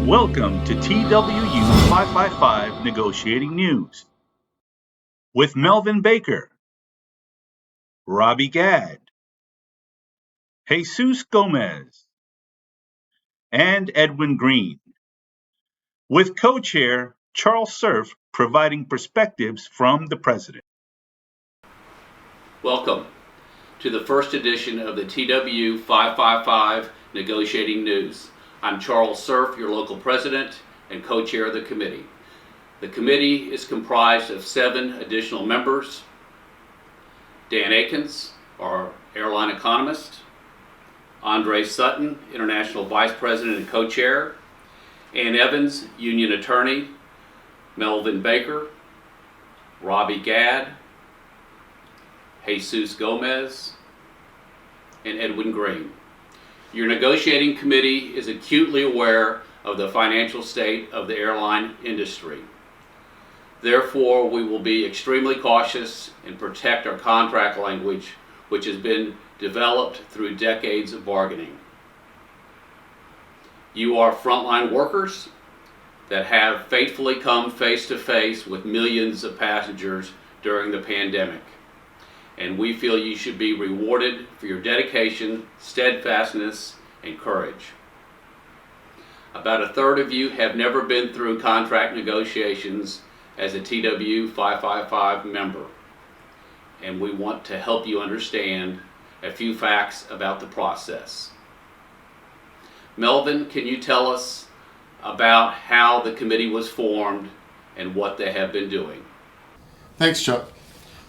Welcome to TWU 555 Negotiating News with Melvin Baker, Robbie Gadd, Jesus Gomez, and Edwin Green, with co-chair Charles Surf providing perspectives from the president. Welcome to the first edition of the TWU 555 Negotiating News. I'm Charles Surf, your local president and co-chair of the committee. The committee is comprised of 7 additional members: Dan Akins, our airline economist; Andre Sutton, international vice president and co-chair; Ann Evans, union attorney; Melvin Baker; Robbie Gadd; Jesus Gomez, and Edwin Green. Your negotiating committee is acutely aware of the financial state of the airline industry. Therefore, we will be extremely cautious and protect our contract language, which has been developed through decades of bargaining. You are frontline workers that have faithfully come face to face with millions of passengers during the pandemic. And we feel you should be rewarded for your dedication, steadfastness, and courage. About a third of you have never been through contract negotiations as a TWU 555 member, and we want to help you understand a few facts about the process. Melvin, can you tell us about how the committee was formed and what they have been doing? Thanks, Chuck.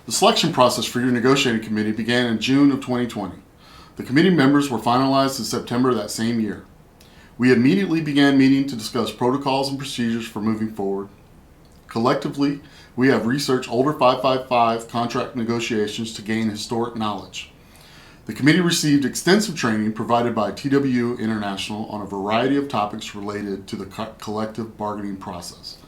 The selection process for your negotiating committee began in June of 2020. The committee members were finalized in September of that same year. We immediately began meeting to discuss protocols and procedures for moving forward. Collectively, we have researched older 555 contract negotiations to gain historic knowledge. The committee received extensive training provided by TWU International on a variety of topics related to the collective bargaining process.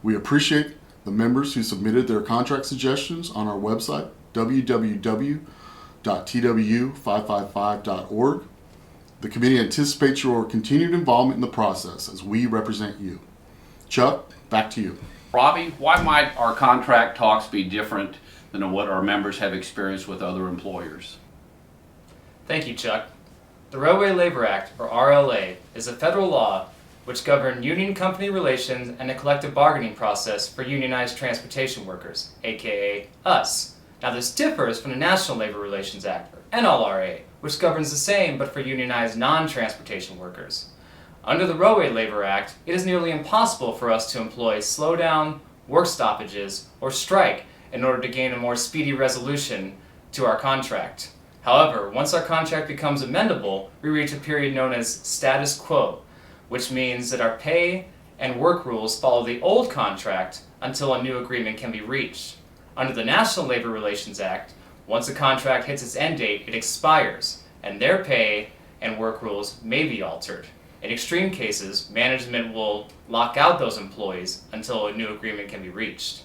We appreciate the members who submitted their contract suggestions on our website, www.twu555.org. The committee anticipates your continued involvement in the process as we represent you. Chuck, back to you. Robbie, why might our contract talks be different than what our members have experienced with other employers? Thank you, Chuck. The Railway Labor Act, or RLA, is a federal law which governs union-company relations and the collective bargaining process for unionized transportation workers, aka us. Now this differs from the National Labor Relations Act, or NLRA, which governs the same but for unionized non-transportation workers. Under the Railway Labor Act, it is nearly impossible for us to employ slowdown, work stoppages, or strike in order to gain a more speedy resolution to our contract. However, once our contract becomes amendable, we reach a period known as status quo, which means that our pay and work rules follow the old contract until a new agreement can be reached. Under the National Labor Relations Act, once a contract hits its end date, it expires, and their pay and work rules may be altered. In extreme cases, management will lock out those employees until a new agreement can be reached.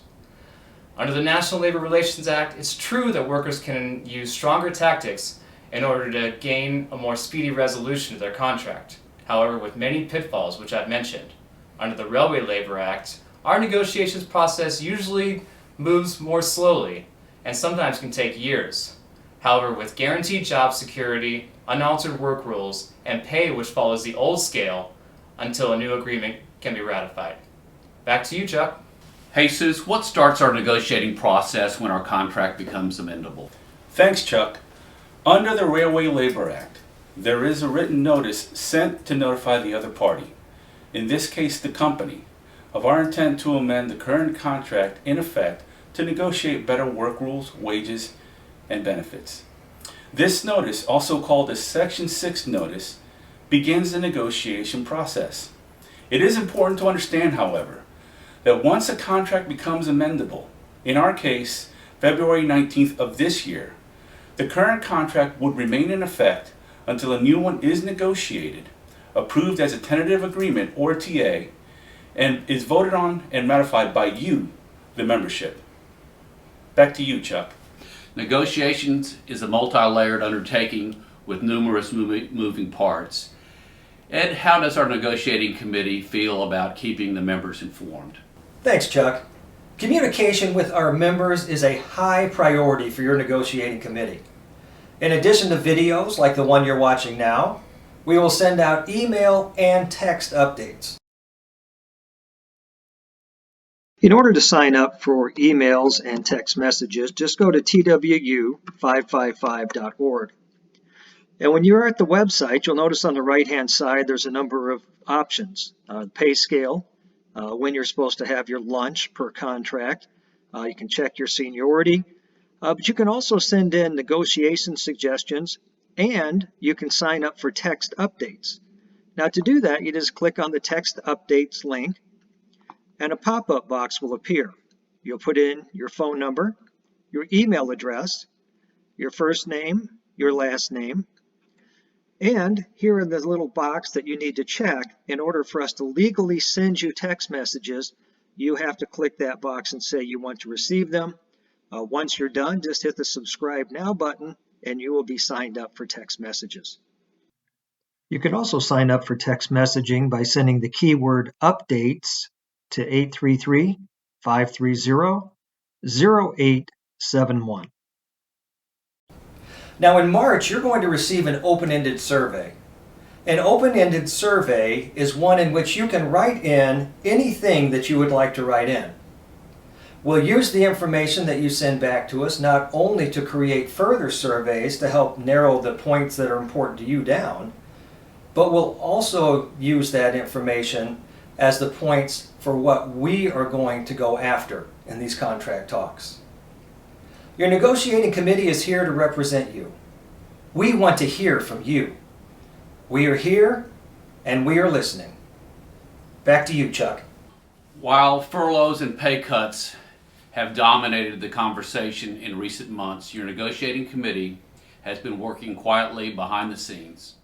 Under the National Labor Relations Act, it's true that workers can use stronger tactics in order to gain a more speedy resolution of their contract. However, with many pitfalls which I've mentioned. Under the Railway Labor Act, our negotiations process usually moves more slowly and sometimes can take years. However, with guaranteed job security, unaltered work rules, and pay which follows the old scale until a new agreement can be ratified. Back to you, Chuck. Jesus, what starts our negotiating process when our contract becomes amendable? Thanks, Chuck. Under the Railway Labor Act, there is a written notice sent to notify the other party, in this case the company, of our intent to amend the current contract in effect to negotiate better work rules, wages, and benefits. This notice, also called a Section 6 notice, begins the negotiation process. It is important to understand, however, that once a contract becomes amendable, in our case, February 19th of this year, the current contract would remain in effect until a new one is negotiated, approved as a tentative agreement or TA, and is voted on and ratified by you, the membership. Back to you, Chuck. Negotiations is a multi-layered undertaking with numerous moving parts. Ed, how does our negotiating committee feel about keeping the members informed? Thanks, Chuck. Communication with our members is a high priority for your negotiating committee. In addition to videos like the one you're watching now, we will send out email and text updates. In order to sign up for emails and text messages, just go to TWU555.org. And when you're at the website, you'll notice on the right-hand side there's a number of options. Pay scale, when you're supposed to have your lunch per contract. You can check your seniority, but you can also send in negotiation suggestions, and you can sign up for text updates. Now to do that, you just click on the text updates link, and a pop-up box will appear. You'll put in your phone number, your email address, your first name, your last name, and here in the little box that you need to check, in order for us to legally send you text messages, you have to click that box and say you want to receive them. Once you're done, just hit the subscribe now button and you will be signed up for text messages. You can also sign up for text messaging by sending the keyword updates to 833-530-0871. Now in March, you're going to receive an open-ended survey. An open-ended survey is one in which you can write in anything that you would like to write in. We'll use the information that you send back to us not only to create further surveys to help narrow the points that are important to you down, but we'll also use that information as the points for what we are going to go after in these contract talks. Your negotiating committee is here to represent you. We want to hear from you. We are here and we are listening. Back to you, Chuck. While furloughs and pay cuts have dominated the conversation in recent months, your negotiating committee has been working quietly behind the scenes.